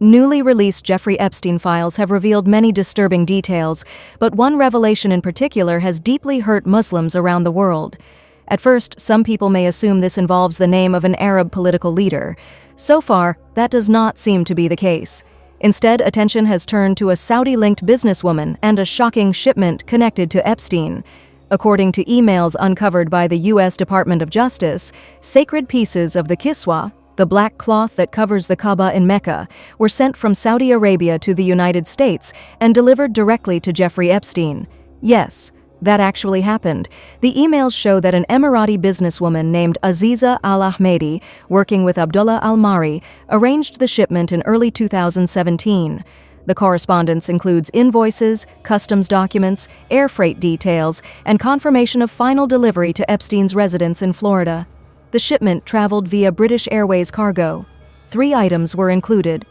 Newly released Jeffrey Epstein files have revealed many disturbing details, but one revelation in particular has deeply hurt Muslims around the world. At first, some people may assume this involves the name of an Arab political leader. So far, that does not seem to be the case. Instead, attention has turned to a Saudi-linked businesswoman and a shocking shipment connected to Epstein. According to emails uncovered by the U.S. Department of Justice, sacred pieces of the kiswa, the black cloth that covers the Kaaba in Mecca, were sent from Saudi Arabia to the United States and delivered directly to Jeffrey Epstein. Yes, that actually happened. The emails show that an Emirati businesswoman named Aziza Alahmadi, working with Abdullah Al-Mari, arranged the shipment in early 2017. The correspondence includes invoices, customs documents, air freight details, and confirmation of final delivery to Epstein's residence in Florida. The shipment traveled via British Airways cargo. 3 items were included.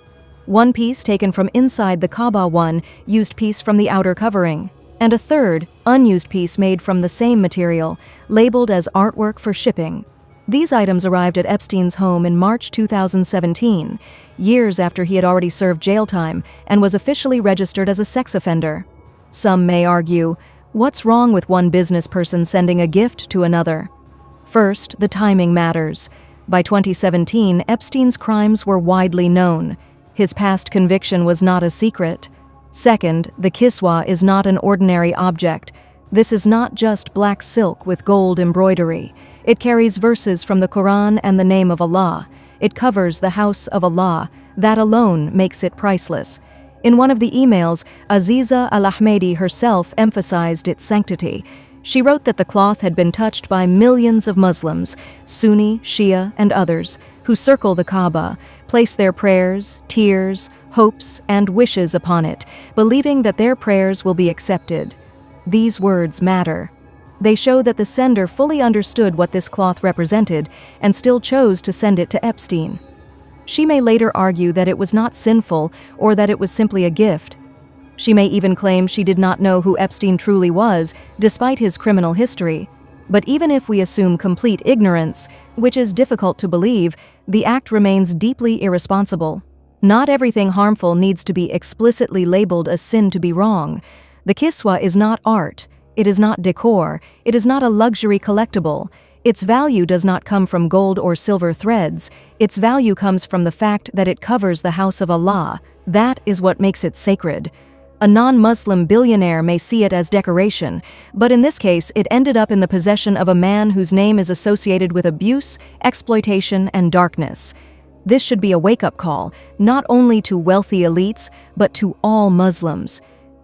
1 piece taken from inside the Kaaba, 1 used piece from the outer covering, and a 3rd, unused piece made from the same material, labeled as artwork for shipping. These items arrived at Epstein's home in March 2017, years after he had already served jail time and was officially registered as a sex offender. Some may argue, what's wrong with one business person sending a gift to another? First, the timing matters. By 2017, Epstein's crimes were widely known. His past conviction was not a secret. Second, the kiswa is not an ordinary object. This is not just black silk with gold embroidery. It carries verses from the Quran and the name of Allah. It covers the house of Allah. That alone makes it priceless. In one of the emails, Aziza Alahmadi herself emphasized its sanctity. She wrote that the cloth had been touched by millions of Muslims, Sunni, Shia, and others, who circle the Kaaba, place their prayers, tears, hopes, and wishes upon it, believing that their prayers will be accepted. These words matter. They show that the sender fully understood what this cloth represented and still chose to send it to Epstein. She may later argue that it was not sinful or that it was simply a gift. She may even claim she did not know who Epstein truly was, despite his criminal history. But even if we assume complete ignorance, which is difficult to believe, the act remains deeply irresponsible. Not everything harmful needs to be explicitly labeled a sin to be wrong. The kiswa is not art. It is not decor. It is not a luxury collectible. Its value does not come from gold or silver threads. Its value comes from the fact that it covers the house of Allah. That is what makes it sacred. A non-Muslim billionaire may see it as decoration, but in this case it ended up in the possession of a man whose name is associated with abuse, exploitation, and darkness. This should be a wake-up call, not only to wealthy elites, but to all Muslims.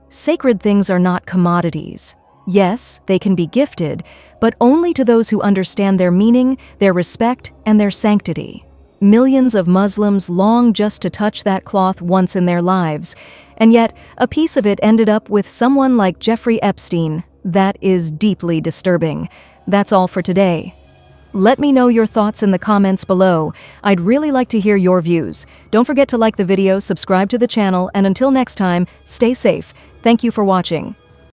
Sacred things are not commodities. Yes, they can be gifted, but only to those who understand their meaning, their respect, and their sanctity. Millions of Muslims long just to touch that cloth once in their lives, and yet a piece of it ended up with someone like Jeffrey Epstein. That is deeply disturbing. That's all for today. Let me know your thoughts in the comments below. I'd really like to hear your views. Don't forget to like the video, subscribe to the channel, and until next time, stay safe. Thank you for watching.